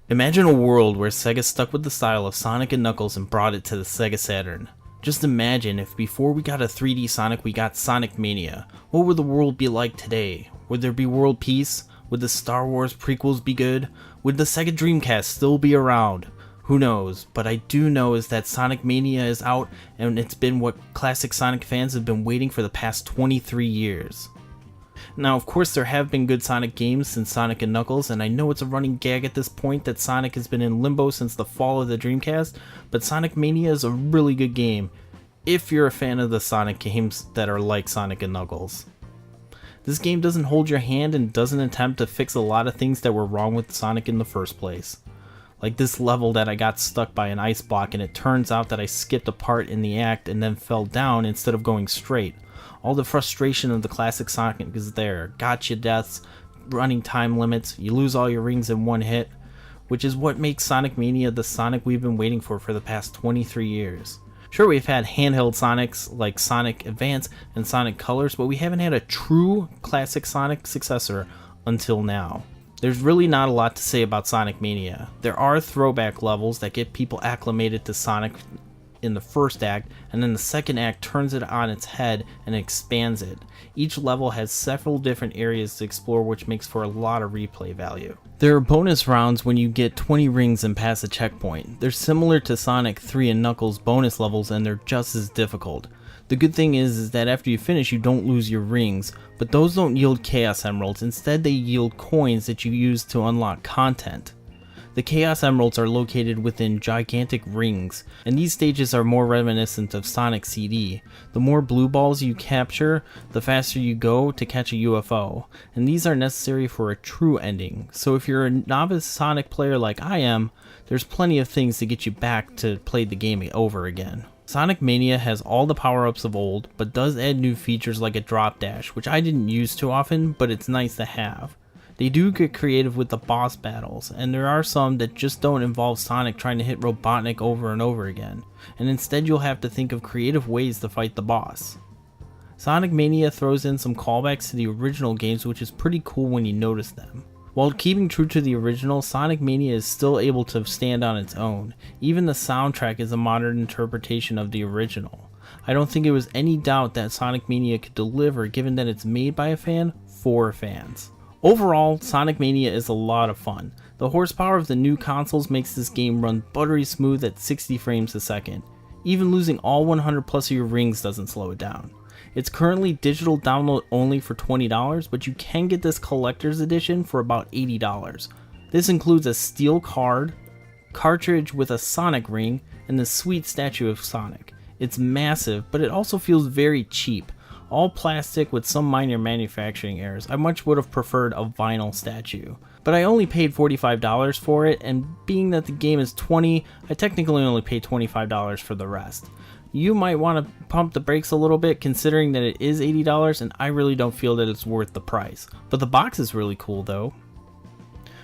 Imagine a world where Sega stuck with the style of Sonic and Knuckles and brought it to the Sega Saturn. Just imagine if before we got a 3D Sonic we got Sonic Mania. What would the world be like today? Would there be world peace? Would the Star Wars prequels be good? Would the Sega Dreamcast still be around? Who knows, but I do know is that Sonic Mania is out and it's been what classic Sonic fans have been waiting for the past 23 years. Now, of course, there have been good Sonic games since Sonic and Knuckles, and I know it's a running gag at this point that Sonic has been in limbo since the fall of the Dreamcast, but Sonic Mania is a really good game, if you're a fan of the Sonic games that are like Sonic and Knuckles. This game doesn't hold your hand and doesn't attempt to fix a lot of things that were wrong with Sonic in the first place. Like this level that I got stuck by an ice block and it turns out that I skipped a part in the act and then fell down instead of going straight. All the frustration of the classic Sonic is there. Gotcha deaths, running time limits, you lose all your rings in one hit, which is what makes Sonic Mania the Sonic we've been waiting for the past 23 years. Sure, we've had handheld Sonics like Sonic Advance and Sonic Colors, but we haven't had a true classic Sonic successor until now. There's really not a lot to say about Sonic Mania. There are throwback levels that get people acclimated to Sonic in the first act, and then the second act turns it on its head and expands it. Each level has several different areas to explore, which makes for a lot of replay value. There are bonus rounds when you get 20 rings and pass a checkpoint. They're similar to Sonic 3 and Knuckles bonus levels, and they're just as difficult. The good thing is that after you finish you don't lose your rings, but those don't yield Chaos Emeralds. Instead they yield coins that you use to unlock content. The Chaos Emeralds are located within gigantic rings, and these stages are more reminiscent of Sonic CD. The more blue balls you capture, the faster you go to catch a UFO, and these are necessary for a true ending. So if you're a novice Sonic player like I am, there's plenty of things to get you back to play the game over again. Sonic Mania has all the power-ups of old, but does add new features like a drop dash, which I didn't use too often, but it's nice to have. They do get creative with the boss battles, and there are some that just don't involve Sonic trying to hit Robotnik over and over again, and instead you'll have to think of creative ways to fight the boss. Sonic Mania throws in some callbacks to the original games, which is pretty cool when you notice them. While keeping true to the original, Sonic Mania is still able to stand on its own. Even the soundtrack is a modern interpretation of the original. I don't think it was any doubt that Sonic Mania could deliver, given that it's made by a fan for fans. Overall, Sonic Mania is a lot of fun. The horsepower of the new consoles makes this game run buttery smooth at 60 frames a second. Even losing all 100 plus of your rings doesn't slow it down. It's currently digital download only for $20, but you can get this collector's edition for about $80. This includes a steel card, cartridge with a Sonic ring, and the sweet statue of Sonic. It's massive, but it also feels very cheap. All plastic with some minor manufacturing errors. I much would have preferred a vinyl statue. But I only paid $45 for it, and being that the game is $20, I technically only paid $25 for the rest. You might want to pump the brakes a little bit considering that it is $80, and I really don't feel that it's worth the price. But the box is really cool though.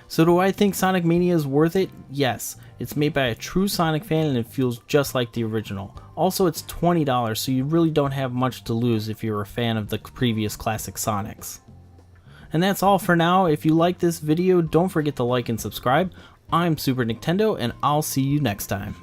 So do I think Sonic Mania is worth it? Yes. It's made by a true Sonic fan and it feels just like the original. Also, it's $20, so you really don't have much to lose if you're a fan of the previous classic Sonics. And that's all for now. If you like this video, don't forget to like and subscribe. I'm Super Nintendo, and I'll see you next time.